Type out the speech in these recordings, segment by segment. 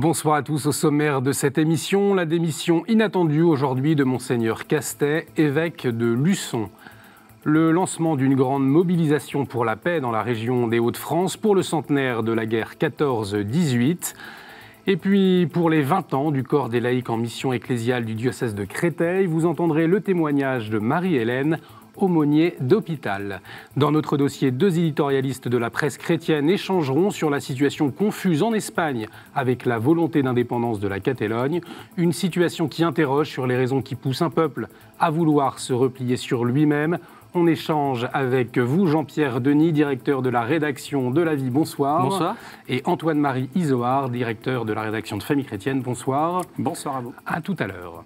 Bonsoir à tous. Au sommaire de cette émission, la démission inattendue aujourd'hui de Monseigneur Castet, évêque de Luçon. Le lancement d'une grande mobilisation pour la paix dans la région des Hauts-de-France pour le centenaire de la guerre 14-18. Et puis, pour les 20 ans du corps des laïcs en mission ecclésiale du diocèse de Créteil, vous entendrez le témoignage de Marie-Hélène, aumônier d'hôpital. Dans notre dossier, 2 éditorialistes de la presse chrétienne échangeront sur la situation confuse en Espagne avec la volonté d'indépendance de la Catalogne, une situation qui interroge sur les raisons qui poussent un peuple à vouloir se replier sur lui-même. On échange avec vous, Jean-Pierre Denis, directeur de la rédaction de La Vie, bonsoir. Bonsoir. Et Antoine-Marie Izoard, directeur de la rédaction de Famille Chrétienne, bonsoir. Bonsoir à vous. À tout à l'heure.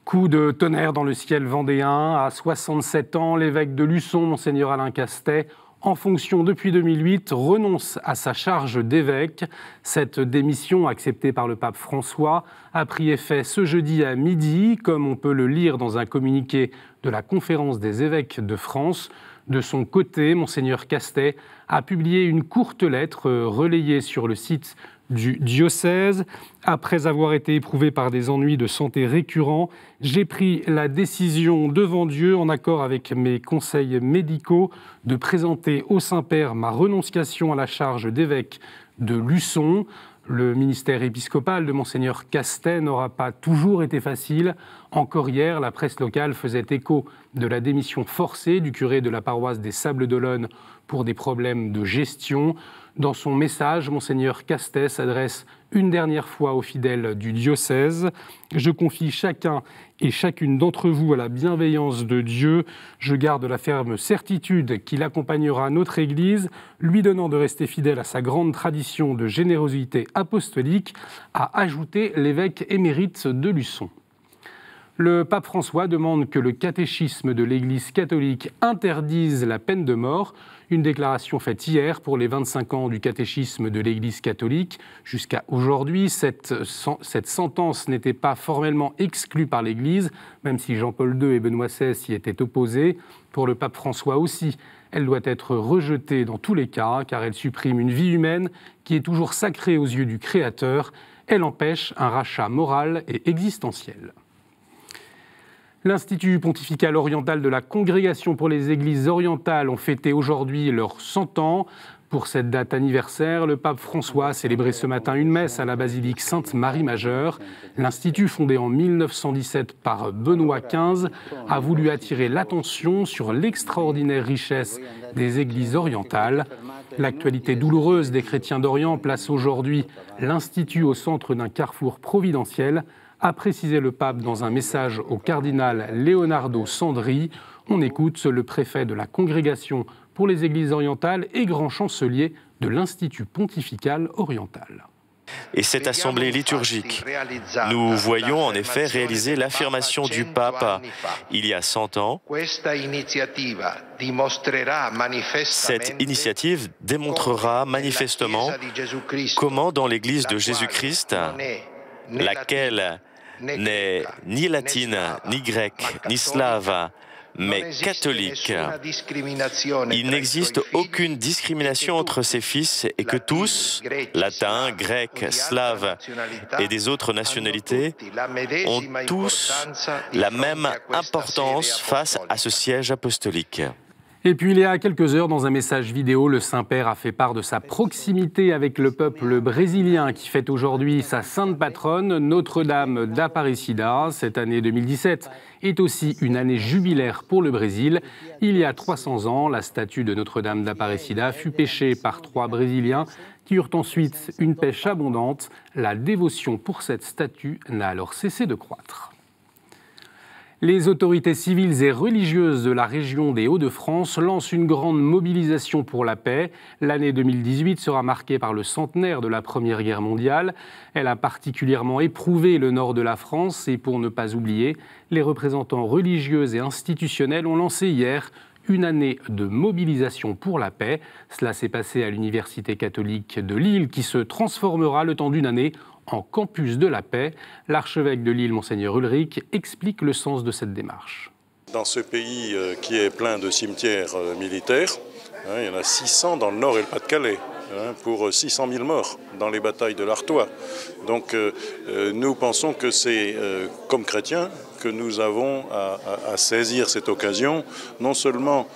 Coup de tonnerre dans le ciel vendéen. À 67 ans, l'évêque de Luçon, Monseigneur Alain Castet, en fonction depuis 2008, renonce à sa charge d'évêque. Cette démission, acceptée par le pape François, a pris effet ce jeudi à midi, comme on peut le lire dans un communiqué de la Conférence des évêques de France. De son côté, Monseigneur Castet a publié une courte lettre relayée sur le site du diocèse. Après avoir été éprouvé par des ennuis de santé récurrents, j'ai pris la décision devant Dieu, en accord avec mes conseils médicaux, de présenter au Saint-Père ma renonciation à la charge d'évêque de Luçon. Le ministère épiscopal de Monseigneur Castet n'aura pas toujours été facile. Encore hier, la presse locale faisait écho de la démission forcée du curé de la paroisse des Sables d'Olonne pour des problèmes de gestion. Dans son message, Monseigneur Castet s'adresse une dernière fois aux fidèles du diocèse. Je confie chacun et chacune d'entre vous à la bienveillance de Dieu. Je garde la ferme certitude qu'il accompagnera notre Église, lui donnant de rester fidèle à sa grande tradition de générosité apostolique, a ajouté l'évêque émérite de Luçon. Le pape François demande que le catéchisme de l'Église catholique interdise la peine de mort. Une déclaration faite hier pour les 25 ans du catéchisme de l'Église catholique. Jusqu'à aujourd'hui, cette sentence n'était pas formellement exclue par l'Église, même si Jean-Paul II et Benoît XVI y étaient opposés. Pour le pape François aussi, elle doit être rejetée dans tous les cas, car elle supprime une vie humaine qui est toujours sacrée aux yeux du Créateur. Elle empêche un rachat moral et existentiel. L'Institut pontifical oriental de la Congrégation pour les Églises orientales ont fêté aujourd'hui leurs 100 ans. Pour cette date anniversaire, le pape François a célébré ce matin une messe à la basilique Sainte-Marie-Majeure. L'Institut, fondé en 1917 par Benoît XV, a voulu attirer l'attention sur l'extraordinaire richesse des Églises orientales. L'actualité douloureuse des chrétiens d'Orient place aujourd'hui l'Institut au centre d'un carrefour providentiel, a précisé le pape dans un message au cardinal Leonardo Sandri. On écoute le préfet de la Congrégation pour les Églises orientales et grand chancelier de l'Institut pontifical oriental. Et cette assemblée liturgique, nous voyons en effet réaliser l'affirmation du pape il y a 100 ans. Cette initiative démontrera manifestement comment dans l'Église de Jésus-Christ, laquelle n'est ni latine, ni grecque, ni slave, mais catholique, il n'existe aucune discrimination entre ses fils et que tous, latins, grecs, slaves et des autres nationalités, ont tous la même importance face à ce siège apostolique. Et puis il y a quelques heures, dans un message vidéo, le Saint-Père a fait part de sa proximité avec le peuple brésilien qui fête aujourd'hui sa sainte patronne, Notre-Dame d'Aparecida. Cette année 2017 est aussi une année jubilaire pour le Brésil. Il y a 300 ans, la statue de Notre-Dame d'Aparecida fut pêchée par 3 Brésiliens qui eurent ensuite une pêche abondante. La dévotion pour cette statue n'a alors cessé de croître. Les autorités civiles et religieuses de la région des Hauts-de-France lancent une grande mobilisation pour la paix. L'année 2018 sera marquée par le centenaire de la Première Guerre mondiale. Elle a particulièrement éprouvé le nord de la France et pour ne pas oublier, les représentants religieux et institutionnels ont lancé hier une année de mobilisation pour la paix. Cela s'est passé à l'Université catholique de Lille qui se transformera le temps d'une année en campus de la paix. L'archevêque de Lille, Monseigneur Ulrich, explique le sens de cette démarche. Dans ce pays qui est plein de cimetières militaires, il y en a 600 dans le Nord et le Pas-de-Calais. pour 600 000 morts dans les batailles de l'Artois. Donc nous pensons que c'est, comme chrétiens, que nous avons à saisir cette occasion, non seulement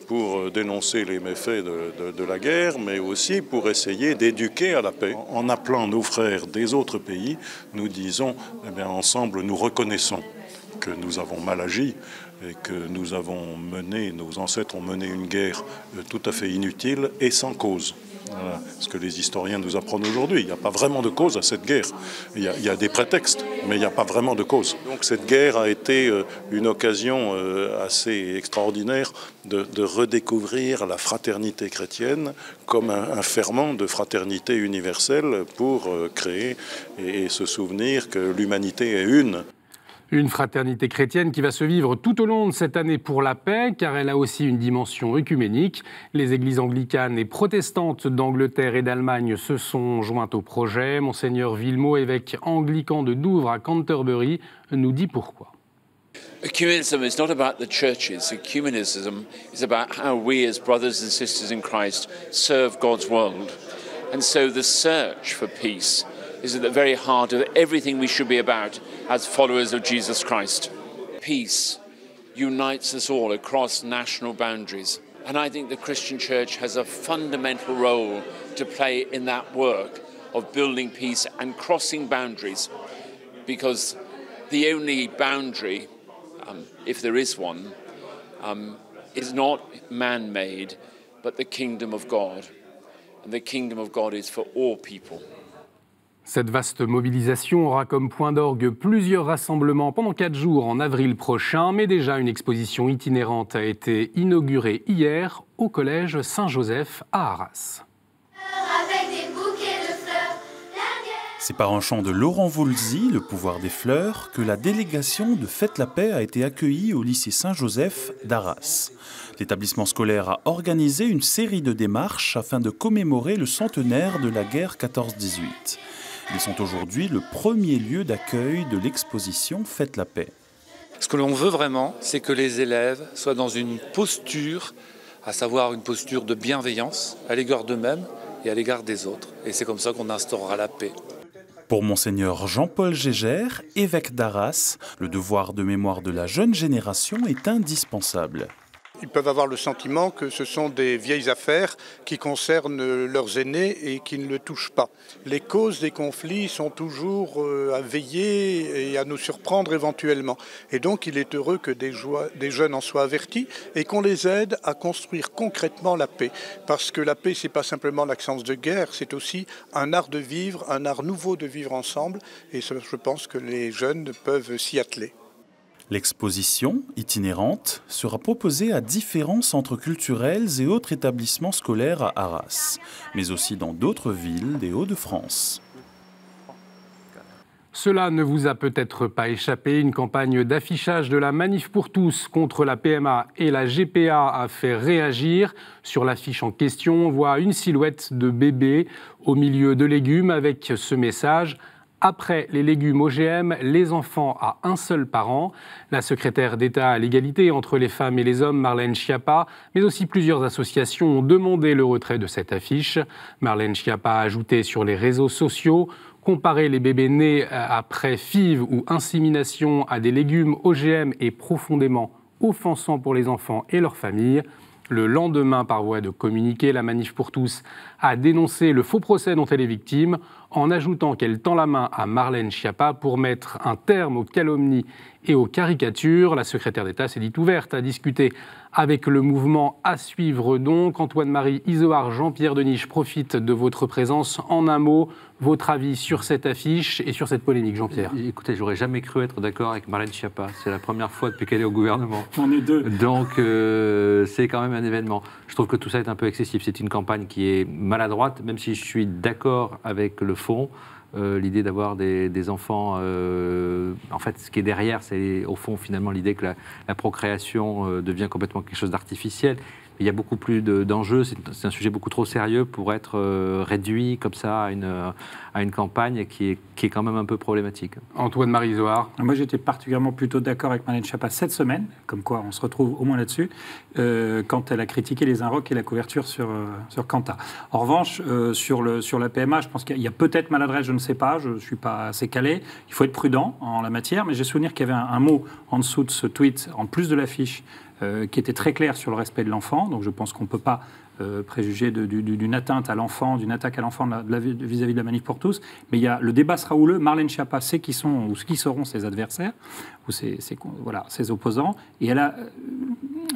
pour dénoncer les méfaits de la guerre, mais aussi pour essayer d'éduquer à la paix. En appelant nos frères des autres pays, nous disons, eh bien, ensemble, nous reconnaissons que nous avons mal agi et que nous avons mené, nos ancêtres ont mené une guerre tout à fait inutile et sans cause. Voilà ce que les historiens nous apprennent aujourd'hui. Il n'y a pas vraiment de cause à cette guerre. Il y a des prétextes, mais il n'y a pas vraiment de cause. Donc cette guerre a été une occasion assez extraordinaire de redécouvrir la fraternité chrétienne comme un ferment de fraternité universelle pour créer et se souvenir que l'humanité est une. Une fraternité chrétienne qui va se vivre tout au long de cette année pour la paix, car elle a aussi une dimension œcuménique. Les églises anglicanes et protestantes d'Angleterre et d'Allemagne se sont jointes au projet. Monseigneur Villemot, évêque anglican de Douvres à Canterbury, nous dit pourquoi. Ecumenism is not about the churches. Ecumenism is about how we as brothers and sisters in Christ serve God's world. And so the search for peace is at the very heart of everything we should be about as followers of Jesus Christ. Peace unites us all across national boundaries. And I think the Christian Church has a fundamental role to play in that work of building peace and crossing boundaries. Because the only boundary, if there is one, is not man-made, but the kingdom of God. And the kingdom of God is for all people. Cette vaste mobilisation aura comme point d'orgue plusieurs rassemblements pendant 4 jours en avril prochain, mais déjà une exposition itinérante a été inaugurée hier au collège Saint-Joseph à Arras. C'est par un chant de Laurent Voulzy, Le pouvoir des fleurs, que la délégation de Fête la paix a été accueillie au lycée Saint-Joseph d'Arras. L'établissement scolaire a organisé une série de démarches afin de commémorer le centenaire de la guerre 14-18. Ils sont aujourd'hui le premier lieu d'accueil de l'exposition Fête la paix. Ce que l'on veut vraiment, c'est que les élèves soient dans une posture, à savoir une posture de bienveillance à l'égard d'eux-mêmes et à l'égard des autres. Et c'est comme ça qu'on instaurera la paix. Pour Monseigneur Jean-Paul Gégère, évêque d'Arras, le devoir de mémoire de la jeune génération est indispensable. Ils peuvent avoir le sentiment que ce sont des vieilles affaires qui concernent leurs aînés et qui ne le touchent pas. Les causes des conflits sont toujours à veiller et à nous surprendre éventuellement. Et donc il est heureux que des jeunes en soient avertis et qu'on les aide à construire concrètement la paix. Parce que la paix, ce n'est pas simplement l'absence de guerre, c'est aussi un art de vivre, un art nouveau de vivre ensemble. Et je pense que les jeunes peuvent s'y atteler. L'exposition, itinérante, sera proposée à différents centres culturels et autres établissements scolaires à Arras, mais aussi dans d'autres villes des Hauts-de-France. Cela ne vous a peut-être pas échappé, une campagne d'affichage de la Manif pour tous contre la PMA et la GPA a fait réagir. Sur l'affiche en question, on voit une silhouette de bébé au milieu de légumes avec ce message « Après les légumes OGM, les enfants à un seul parent ». La secrétaire d'État à l'égalité entre les femmes et les hommes, Marlène Schiappa, mais aussi plusieurs associations ont demandé le retrait de cette affiche. Marlène Schiappa a ajouté sur les réseaux sociaux « Comparer les bébés nés après FIV ou insémination à des légumes OGM est profondément offensant pour les enfants et leurs familles ». Le lendemain, par voie de communiqué, la Manif pour tous a dénoncé le faux procès dont elle est victime en ajoutant qu'elle tend la main à Marlène Schiappa pour mettre un terme aux calomnies et aux caricatures. La secrétaire d'État s'est dite ouverte à discuter avec le mouvement. À suivre donc. Antoine-Marie Izoard, Jean-Pierre Denis, je profite de votre présence. En un mot, votre avis sur cette affiche et sur cette polémique, Jean-Pierre. Écoutez, j'aurais jamais cru être d'accord avec Marlène Schiappa. C'est la première fois depuis qu'elle est au gouvernement. On est deux. Donc, c'est quand même un événement. Je trouve que tout ça est un peu excessif. C'est une campagne qui est maladroite, même si je suis d'accord avec le fond. L'idée d'avoir des enfants, en fait, ce qui est derrière, c'est au fond finalement l'idée que la procréation devient complètement quelque chose d'artificiel. il y a beaucoup plus d'enjeux, c'est un sujet beaucoup trop sérieux pour être réduit comme ça à une campagne qui est quand même un peu problématique. Antoine-Marie Isoard. Moi, j'étais particulièrement plutôt d'accord avec Marlène Schiappa cette semaine, comme quoi on se retrouve au moins là-dessus, quand elle a critiqué les Inrocks et la couverture sur Quanta. En revanche, sur la PMA, je pense qu'il y a peut-être maladresse, je ne sais pas, je ne suis pas assez calé. Il faut être prudent en la matière, mais j'ai souvenir qu'il y avait un mot en dessous de ce tweet, en plus de l'affiche, qui était très clair sur le respect de l'enfant. Donc je pense qu'on ne peut pas préjuger d'une atteinte à l'enfant, d'une attaque à l'enfant vis-à-vis de la Manif pour tous. Mais le débat sera houleux. Marlène Schiappa sait qui sont ou qui seront ses adversaires ou ses opposants. Et la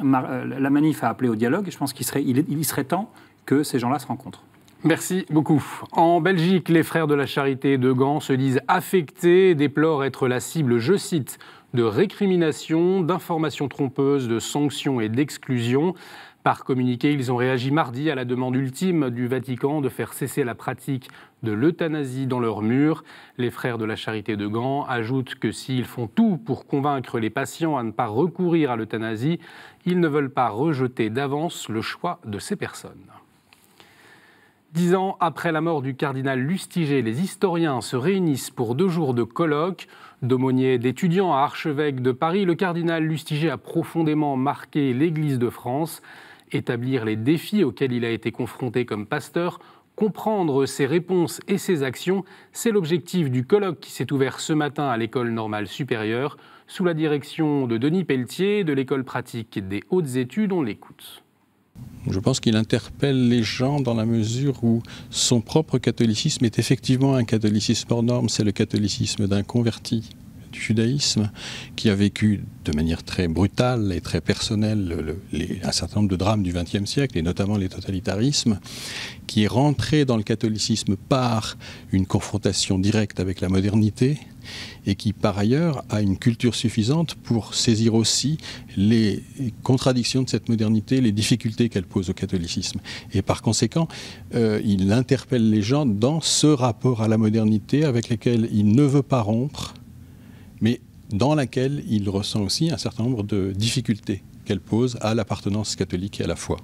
Manif a appelé au dialogue. Et je pense qu'il serait temps que ces gens-là se rencontrent. Merci beaucoup. En Belgique, les frères de la Charité de Gand se disent affectés et déplorent être la cible, je cite, de récriminations, d'informations trompeuses, de sanctions et d'exclusions. Par communiqué, ils ont réagi mardi à la demande ultime du Vatican de faire cesser la pratique de l'euthanasie dans leurs murs. Les frères de la Charité de Gand ajoutent que s'ils font tout pour convaincre les patients à ne pas recourir à l'euthanasie, ils ne veulent pas rejeter d'avance le choix de ces personnes. 10 ans après la mort du cardinal Lustiger, les historiens se réunissent pour 2 jours de colloque. D'aumônier d'étudiants à Archevêque de Paris, le cardinal Lustiger a profondément marqué l'Église de France. Établir les défis auxquels il a été confronté comme pasteur, comprendre ses réponses et ses actions, c'est l'objectif du colloque qui s'est ouvert ce matin à l'École normale supérieure, sous la direction de Denis Pelletier de l'École pratique des hautes études. On l'écoute. Je pense qu'il interpelle les gens dans la mesure où son propre catholicisme est effectivement un catholicisme hors norme, c'est le catholicisme d'un converti du judaïsme qui a vécu de manière très brutale et très personnelle un certain nombre de drames du XXe siècle et notamment les totalitarismes, qui est rentré dans le catholicisme par une confrontation directe avec la modernité et qui par ailleurs a une culture suffisante pour saisir aussi les contradictions de cette modernité, les difficultés qu'elle pose au catholicisme. Et par conséquent, il interpelle les gens dans ce rapport à la modernité avec lequel il ne veut pas rompre, mais dans laquelle il ressent aussi un certain nombre de difficultés qu'elle pose à l'appartenance catholique et à la foi.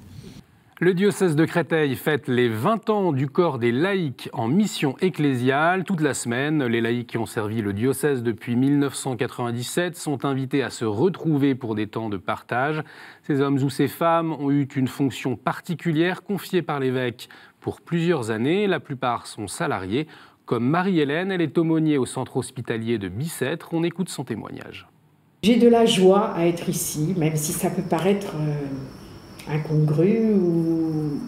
Le diocèse de Créteil fête les 20 ans du corps des laïcs en mission ecclésiale. Toute la semaine, les laïcs qui ont servi le diocèse depuis 1997 sont invités à se retrouver pour des temps de partage. Ces hommes ou ces femmes ont eu une fonction particulière confiée par l'évêque pour plusieurs années. La plupart sont salariés. Comme Marie-Hélène, elle est aumônier au centre hospitalier de Bicêtre. On écoute son témoignage. J'ai de la joie à être ici, même si ça peut paraître incongru ou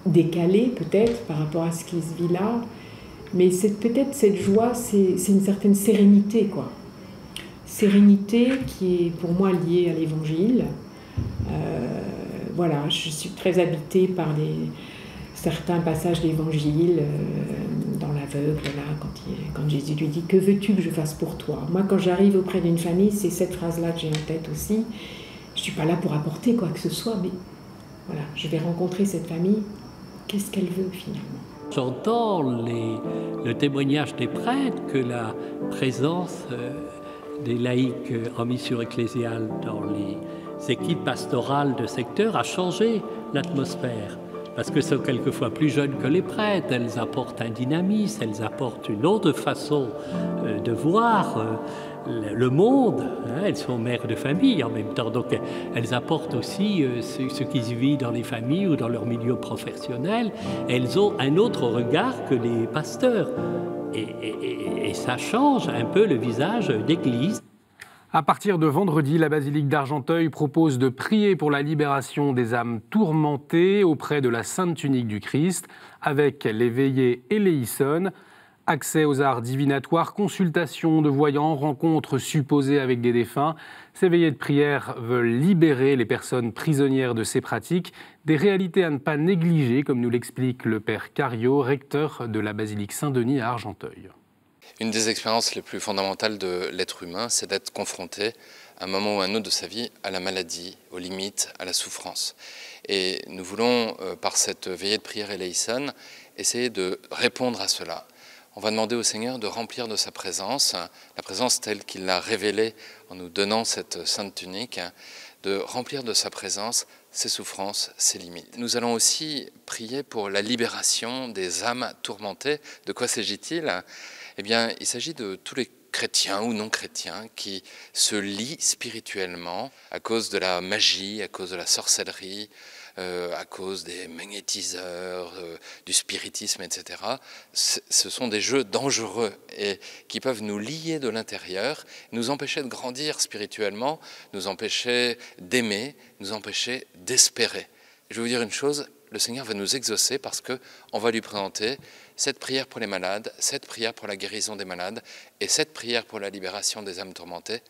décalé peut-être par rapport à ce qui se vit là. Mais peut-être cette joie, c'est une certaine sérénité, quoi. Sérénité qui est pour moi liée à l'Évangile. Voilà, je suis très habitée par certains passages d'Évangile, dans l'aveugle, là, quand Jésus lui dit « Que veux-tu que je fasse pour toi ?» Moi, quand j'arrive auprès d'une famille, c'est cette phrase-là que j'ai en tête aussi. Je ne suis pas là pour apporter quoi que ce soit, mais voilà, je vais rencontrer cette famille. Qu'est-ce qu'elle veut finalement? J'entends le témoignage des prêtres que la présence des laïcs en mission ecclésiale dans les équipes pastorales de secteur a changé l'atmosphère. Parce que sont quelquefois plus jeunes que les prêtres, elles apportent un dynamisme, elles apportent une autre façon de voir le monde. Elles sont mères de famille en même temps, donc elles apportent aussi ce qui se vit dans les familles ou dans leur milieu professionnel. Elles ont un autre regard que les pasteurs. Et ça change un peu le visage d'Église. À partir de vendredi, la basilique d'Argenteuil propose de prier pour la libération des âmes tourmentées auprès de la Sainte Tunique du Christ, avec les veillées et les Essonnes. Accès aux arts divinatoires, consultation de voyants, rencontres supposées avec des défunts. Ces veillées de prière veulent libérer les personnes prisonnières de ces pratiques, des réalités à ne pas négliger, comme nous l'explique le père Cario, recteur de la basilique Saint-Denis à Argenteuil. Une des expériences les plus fondamentales de l'être humain, c'est d'être confronté à un moment ou à un autre de sa vie à la maladie, aux limites, à la souffrance. Et nous voulons, par cette veillée de prière Eleison, essayer de répondre à cela. On va demander au Seigneur de remplir de sa présence, la présence telle qu'il l'a révélée en nous donnant cette sainte tunique, de remplir de sa présence ses souffrances, ses limites. Nous allons aussi prier pour la libération des âmes tourmentées. De quoi s'agit-il? Eh bien, il s'agit de tous les chrétiens ou non chrétiens qui se lient spirituellement à cause de la magie, à cause de la sorcellerie, à cause des magnétiseurs, du spiritisme, etc. Ce sont des jeux dangereux et qui peuvent nous lier de l'intérieur, nous empêcher de grandir spirituellement, nous empêcher d'aimer, nous empêcher d'espérer. Je vais vous dire une chose, le Seigneur va nous exaucer parce qu'on va lui présenter cette prière pour les malades, cette prière pour la guérison des malades et cette prière pour la libération des âmes tourmentées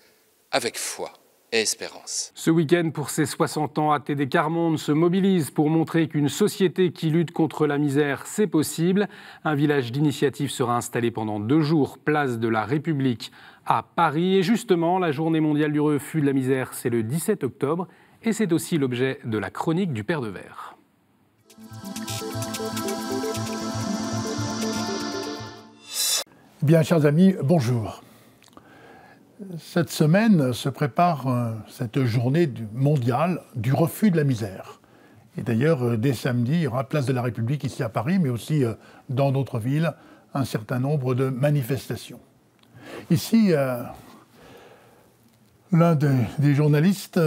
avec foi et espérance. Ce week-end, pour ses 60 ans, ATD Quart Monde se mobilise pour montrer qu'une société qui lutte contre la misère, c'est possible. Un village d'initiative sera installé pendant 2 jours, place de la République à Paris. Et justement, la journée mondiale du refus de la misère, c'est le 17 octobre. Et c'est aussi l'objet de la chronique du Père de Verre. Bien, chers amis, bonjour. Cette semaine se prépare cette journée mondiale du refus de la misère. Et d'ailleurs, dès samedi, il y aura place de la République ici à Paris, mais aussi dans d'autres villes, un certain nombre de manifestations. Ici, l'un des journalistes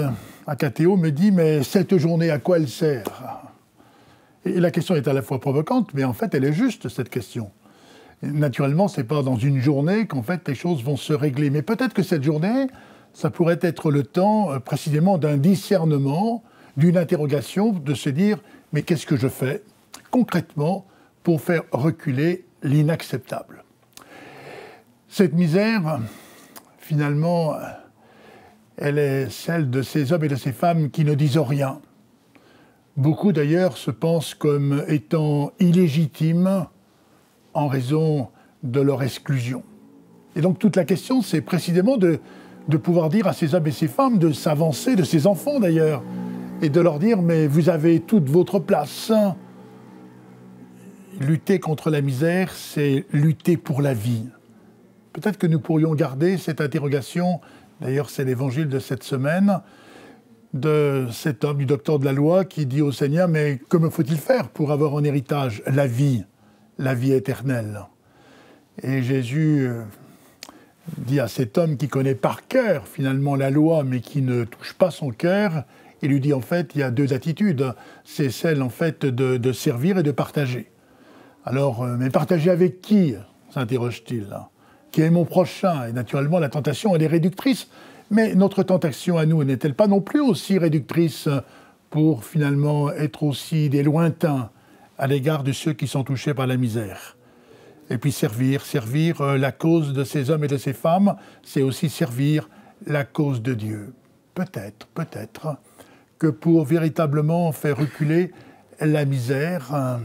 à KTO me dit « Mais cette journée, à quoi elle sert ?» Et la question est à la fois provocante, mais en fait, elle est juste, cette question. Naturellement, ce n'est pas dans une journée qu'en fait les choses vont se régler. Mais peut-être que cette journée, ça pourrait être le temps précisément d'un discernement, d'une interrogation, de se dire « mais qu'est-ce que je fais concrètement pour faire reculer l'inacceptable ?» Cette misère, finalement, elle est celle de ces hommes et de ces femmes qui ne disent rien. Beaucoup d'ailleurs se pensent comme étant illégitimes en raison de leur exclusion. Et donc toute la question, c'est précisément de pouvoir dire à ces hommes et ces femmes de s'avancer, de ces enfants d'ailleurs, et de leur dire « mais vous avez toute votre place ». Lutter contre la misère, c'est lutter pour la vie. Peut-être que nous pourrions garder cette interrogation, d'ailleurs c'est l'évangile de cette semaine, de cet homme, du docteur de la loi, qui dit au Seigneur « mais que me faut-il faire pour avoir en héritage la vie éternelle ?» Et Jésus dit à cet homme qui connaît par cœur finalement la loi, mais qui ne touche pas son cœur, il lui dit en fait, il y a 2 attitudes. C'est celle en fait de servir et de partager. Alors, mais partager avec qui, s'interroge-t-il, qui est mon prochain? Et naturellement, la tentation, elle est réductrice. Mais notre tentation à nous n'est-elle pas non plus aussi réductrice pour finalement être aussi des lointains à l'égard de ceux qui sont touchés par la misère? Et puis servir la cause de ces hommes et de ces femmes, c'est aussi servir la cause de Dieu. Peut-être que pour véritablement faire reculer la misère,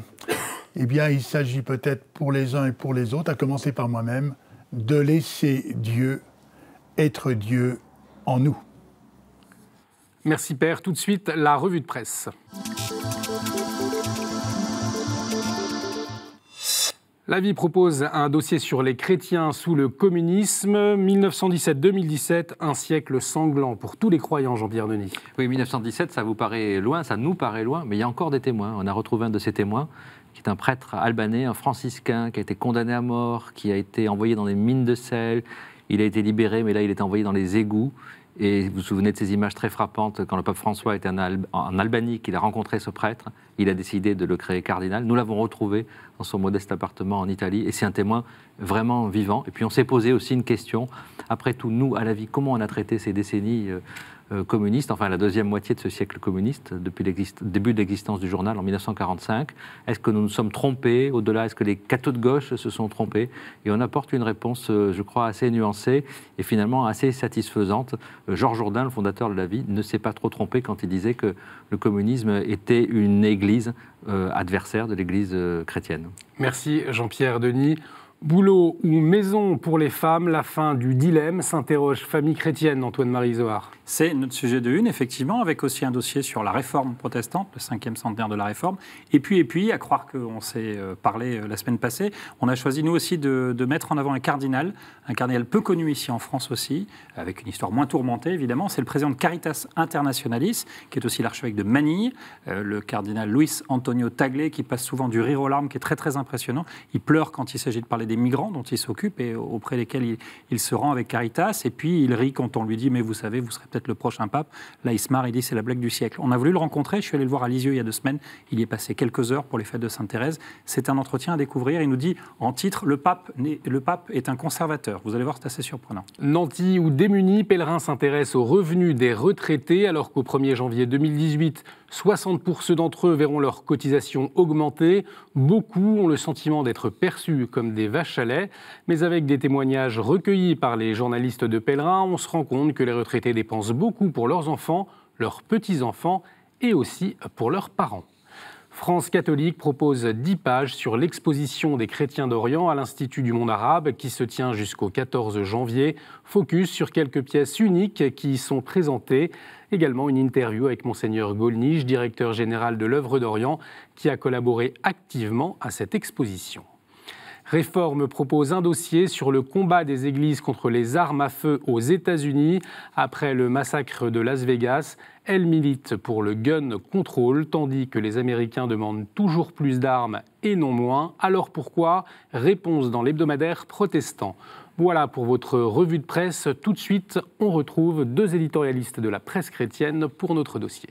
eh bien il s'agit peut-être pour les uns et pour les autres, à commencer par moi-même, de laisser Dieu être Dieu en nous. Merci Père. Tout de suite, la revue de presse. La Vie propose un dossier sur les chrétiens sous le communisme, 1917-2017, un siècle sanglant pour tous les croyants, Jean-Pierre Denis. Oui, 1917, ça vous paraît loin, ça nous paraît loin, mais il y a encore des témoins. On a retrouvé un de ces témoins, qui est un prêtre albanais, un franciscain, qui a été condamné à mort, qui a été envoyé dans des mines de sel. Il a été libéré, mais là, il est envoyé dans les égouts. Et vous vous souvenez de ces images très frappantes quand le pape François était en Albanie, qu'il a rencontré ce prêtre. Il a décidé de le créer cardinal. Nous l'avons retrouvé dans son modeste appartement en Italie. Et c'est un témoin vraiment vivant. Et puis on s'est posé aussi une question. Après tout, nous, à la Vie, comment on a traité ces décennies communistes, enfin la deuxième moitié de ce siècle communiste, depuis le début de l'existence du journal en 1945. Est-ce que nous nous sommes trompés? Au-delà, est-ce que les cathos de gauche se sont trompés? Et on apporte une réponse, je crois, assez nuancée et finalement assez satisfaisante. Georges Jourdain, le fondateur de La Vie, ne s'est pas trop trompé quand il disait que le communisme était une église adversaire de l'église chrétienne. Merci Jean-Pierre Denis. Boulot ou maison pour les femmes, la fin du dilemme, s'interroge famille chrétienne, Antoine-Marie Zohar. C'est notre sujet de une, effectivement, avec aussi un dossier sur la réforme protestante, le 5e centenaire de la réforme. Et puis, à croire qu'on s'est parlé la semaine passée, on a choisi, nous aussi, de mettre en avant un cardinal peu connu ici en France aussi, avec une histoire moins tourmentée, évidemment. C'est le président de Caritas Internationalis, qui est aussi l'archevêque de Manille, le cardinal Luis Antonio Tagle, qui passe souvent du rire aux larmes, qui est très, très impressionnant. Il pleure quand il s'agit de parler des migrants dont il s'occupe et auprès desquels il se rend avec Caritas. Et puis, il rit quand on lui dit « mais vous savez, vous serez peut-être le prochain pape ». Là, il se marre, il dit « c'est la blague du siècle ». On a voulu le rencontrer, je suis allé le voir à Lisieux il y a 2 semaines. Il y est passé quelques heures pour les fêtes de Sainte-Thérèse. C'est un entretien à découvrir. Il nous dit en titre « le pape est un conservateur ». Vous allez voir, c'est assez surprenant. Nantis ou démunis, pèlerins s'intéressent aux revenus des retraités, alors qu'au 1er janvier 2018, 60% d'entre eux verront leur cotisation augmenter. Beaucoup ont le sentiment d'être perçus comme des vaches à lait. Mais avec des témoignages recueillis par les journalistes de Pèlerins, on se rend compte que les retraités dépensent beaucoup pour leurs enfants, leurs petits-enfants et aussi pour leurs parents. France catholique propose 10 pages sur l'exposition des chrétiens d'Orient à l'Institut du monde arabe qui se tient jusqu'au 14 janvier. Focus sur quelques pièces uniques qui y sont présentées. Également une interview avec Monseigneur Golnisch, directeur général de l'œuvre d'Orient, qui a collaboré activement à cette exposition. Réforme propose un dossier sur le combat des églises contre les armes à feu aux États-Unis. Après le massacre de Las Vegas, elle milite pour le gun control, tandis que les Américains demandent toujours plus d'armes et non moins. Alors pourquoi ? Réponse dans l'hebdomadaire protestant. Voilà pour votre revue de presse. Tout de suite, on retrouve 2 éditorialistes de la presse chrétienne pour notre dossier.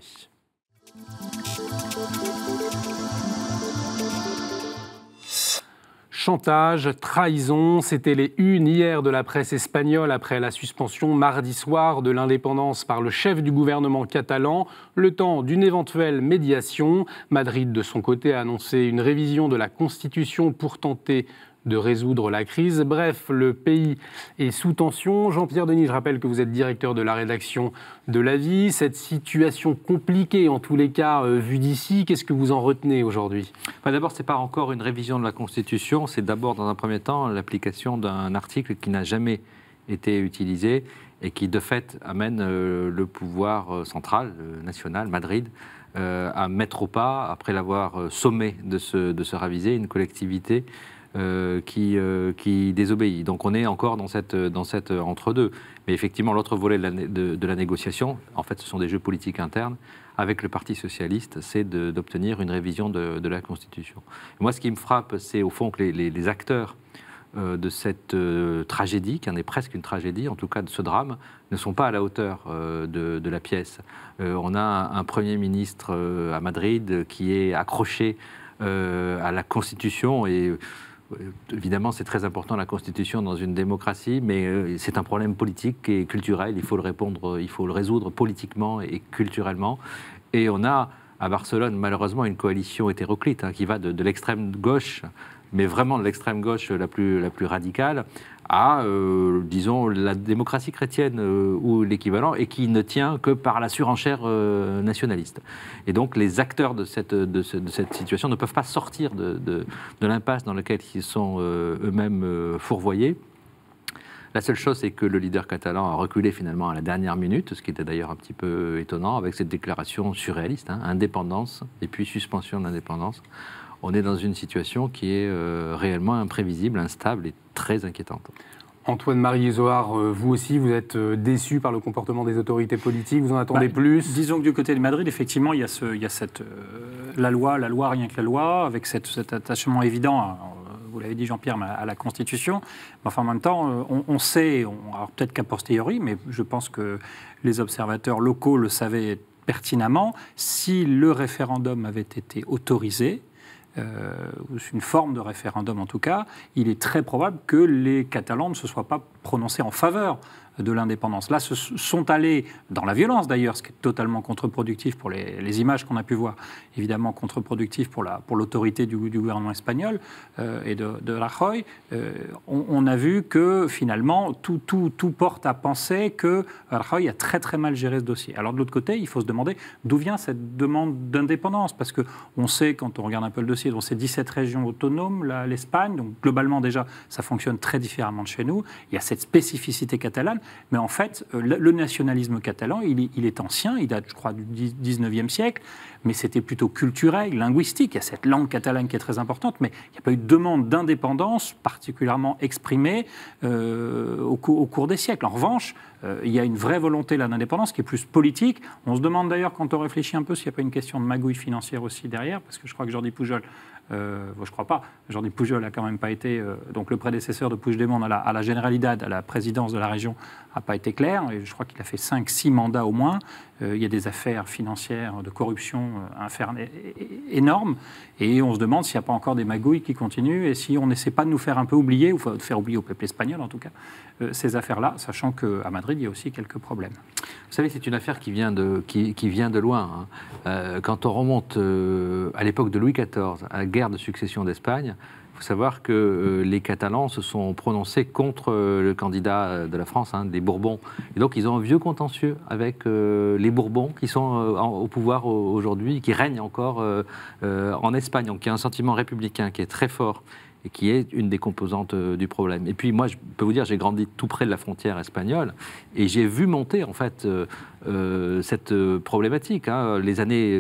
Chantage, trahison, c'était les unes hier de la presse espagnole après la suspension mardi soir de l'indépendance par le chef du gouvernement catalan, le temps d'une éventuelle médiation. Madrid, de son côté, a annoncé une révision de la Constitution pour tenter de résoudre la crise. Bref, le pays est sous tension. Jean-Pierre Denis, je rappelle que vous êtes directeur de la rédaction de l'Avis. Cette situation compliquée, en tous les cas, vue d'ici, qu'est-ce que vous en retenez aujourd'hui ? D'abord, ce n'est pas encore une révision de la Constitution, c'est d'abord, dans un premier temps, l'application d'un article qui n'a jamais été utilisé et qui, de fait, amène le pouvoir central, national, Madrid, à mettre au pas, après l'avoir sommé de se raviser, une collectivité qui désobéit. Donc on est encore dans cette entre-deux. Mais effectivement, l'autre volet de la négociation, en fait, ce sont des jeux politiques internes avec le Parti socialiste, c'est d'obtenir une révision de la Constitution. Et moi, ce qui me frappe, c'est au fond que les acteurs de cette tragédie, qui en est presque une tragédie, en tout cas de ce drame, ne sont pas à la hauteur de la pièce. On a un Premier ministre à Madrid qui est accroché à la Constitution et évidemment, c'est très important la Constitution dans une démocratie, mais c'est un problème politique et culturel. Il faut le résoudre politiquement et culturellement. Et on a à Barcelone, malheureusement, une coalition hétéroclite qui va de l'extrême gauche, mais vraiment de l'extrême gauche la plus radicale, à, disons, la démocratie chrétienne ou l'équivalent, et qui ne tient que par la surenchère nationaliste. Et donc, les acteurs de cette situation ne peuvent pas sortir de l'impasse dans laquelle ils sont eux-mêmes fourvoyés. La seule chose, c'est que le leader catalan a reculé finalement à la dernière minute, ce qui était d'ailleurs un petit peu étonnant, avec cette déclaration surréaliste, indépendance et puis suspension de l'indépendance. On est dans une situation qui est réellement imprévisible, instable et très inquiétante. Antoine-Marie Zohar, vous aussi, vous êtes déçu par le comportement des autorités politiques, vous en attendez plus ? Disons que du côté de Madrid, effectivement, il y a la loi, rien que la loi, avec cet attachement évident, vous l'avez dit Jean-Pierre, à la Constitution. Mais enfin, en même temps, on sait, alors peut-être qu'a posteriori, mais je pense que les observateurs locaux le savaient pertinemment, si le référendum avait été autorisé, une forme de référendum en tout cas, il est très probable que les Catalans ne se soient pas prononcés en faveur de l'indépendance. Là, se sont allés dans la violence d'ailleurs, ce qui est totalement contre-productif pour les images qu'on a pu voir, évidemment contre-productif pour l'autorité du gouvernement espagnol et de Rajoy. On a vu que finalement, tout porte à penser que Rajoy a très très mal géré ce dossier. Alors de l'autre côté, il faut se demander d'où vient cette demande d'indépendance, parce qu'on sait, quand on regarde un peu le dossier, donc c'est 17 régions autonomes, l'Espagne, donc globalement déjà, ça fonctionne très différemment de chez nous. Il y a cette spécificité catalane. Mais en fait, le nationalisme catalan, il est ancien, il date, je crois, du 19e siècle, mais c'était plutôt culturel, linguistique. Il y a cette langue catalane qui est très importante, mais il n'y a pas eu de demande d'indépendance particulièrement exprimée au cours des siècles. En revanche, il y a une vraie volonté là d'indépendance qui est plus politique. On se demande d'ailleurs, quand on réfléchit un peu, s'il n'y a pas une question de magouille financière aussi derrière, parce que je crois que Jordi Pujol, je crois pas, Jordi Pujol n'a quand même pas été, donc le prédécesseur de Puigdemont à la Generalidad, à la présidence de la région, n'a pas été clair, et je crois qu'il a fait 5-6 mandats au moins. Il y a des affaires financières de corruption énormes, et on se demande s'il n'y a pas encore des magouilles qui continuent, et si on n'essaie pas de nous faire un peu oublier, ou de faire oublier au peuple espagnol en tout cas, ces affaires-là, sachant qu'à Madrid, il y a aussi quelques problèmes. Vous savez, c'est une affaire qui vient de loin. Hein. Quand on remonte à l'époque de Louis XIV, à la guerre de succession d'Espagne, il faut savoir que les Catalans se sont prononcés contre le candidat de la France, des Bourbons. Et donc, ils ont un vieux contentieux avec les Bourbons qui sont au pouvoir aujourd'hui, qui règnent encore en Espagne. Donc, il y a un sentiment républicain qui est très fort et qui est une des composantes du problème. Et puis moi, je peux vous dire, j'ai grandi tout près de la frontière espagnole et j'ai vu monter en fait cette problématique. Hein.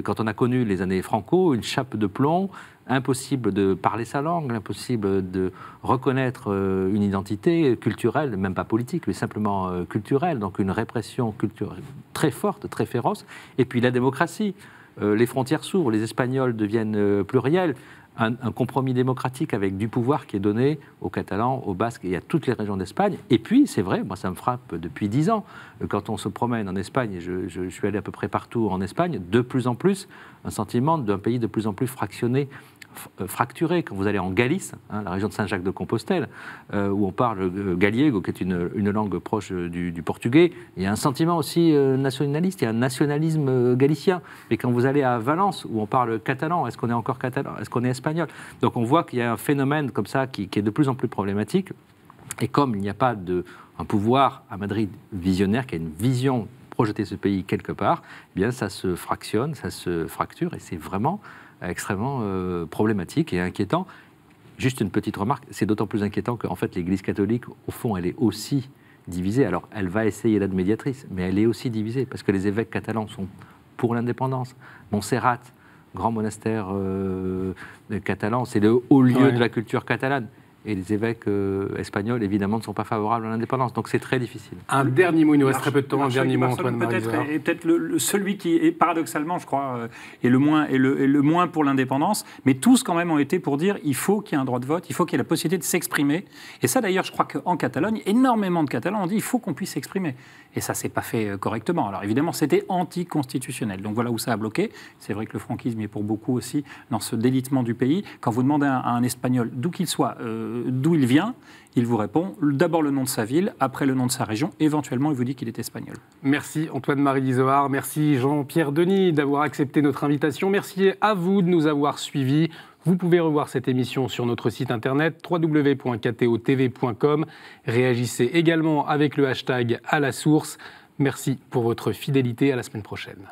Quand on a connu les années Franco, une chape de plomb, impossible de parler sa langue, impossible de reconnaître une identité culturelle, même pas politique, mais simplement culturelle, donc une répression culturelle très forte, très féroce. Et puis la démocratie, les frontières s'ouvrent, les Espagnols deviennent pluriels. Un compromis démocratique avec du pouvoir qui est donné aux Catalans, aux Basques et à toutes les régions d'Espagne. Et puis, c'est vrai, moi ça me frappe depuis 10 ans, quand on se promène en Espagne, et je suis allé à peu près partout en Espagne, de plus en plus, un sentiment d'un pays de plus en plus fracturé. Quand vous allez en Galice, la région de Saint-Jacques-de-Compostelle, où on parle gallego, qui est une langue proche du portugais, il y a un sentiment aussi nationaliste, il y a un nationalisme galicien. Mais quand vous allez à Valence, où on parle catalan, est-ce qu'on est encore catalan? Est-ce qu'on est espagnol? Donc on voit qu'il y a un phénomène comme ça qui est de plus en plus problématique. Et comme il n'y a pas un pouvoir à Madrid visionnaire, qui a une vision projeter ce pays quelque part, eh bien ça se fractionne, ça se fracture, et c'est vraiment extrêmement problématique et inquiétant. Juste une petite remarque, c'est d'autant plus inquiétant qu'en fait l'Église catholique, au fond, elle est aussi divisée. Alors, elle va essayer d'être médiatrice, mais elle est aussi divisée, parce que les évêques catalans sont pour l'indépendance. Montserrat, grand monastère catalan, c'est le haut lieu de la culture catalane. Et les évêques espagnols, évidemment, ne sont pas favorables à l'indépendance. Donc c'est très difficile. Un dernier mot, il nous reste très peu de temps. Un dernier mot, Antoine Marizard. Peut-être celui qui est paradoxalement, je crois, est le moins pour l'indépendance. Mais tous, quand même, ont été pour dire il faut qu'il y ait un droit de vote, il faut qu'il y ait la possibilité de s'exprimer. Et ça, d'ailleurs, je crois qu'en Catalogne, énormément de Catalans ont dit il faut qu'on puisse s'exprimer. Et ça ne s'est pas fait correctement. Alors évidemment, c'était anticonstitutionnel. Donc voilà où ça a bloqué. C'est vrai que le franquisme est pour beaucoup aussi dans ce délitement du pays. Quand vous demandez à un Espagnol, d'où qu'il soit, d'où il vient, il vous répond d'abord le nom de sa ville, après le nom de sa région, éventuellement il vous dit qu'il est espagnol. Merci Antoine-Marie Izoard, merci Jean-Pierre Denis d'avoir accepté notre invitation, merci à vous de nous avoir suivis. Vous pouvez revoir cette émission sur notre site internet www.ktotv.com. Réagissez également avec le hashtag à la source. Merci pour votre fidélité, à la semaine prochaine.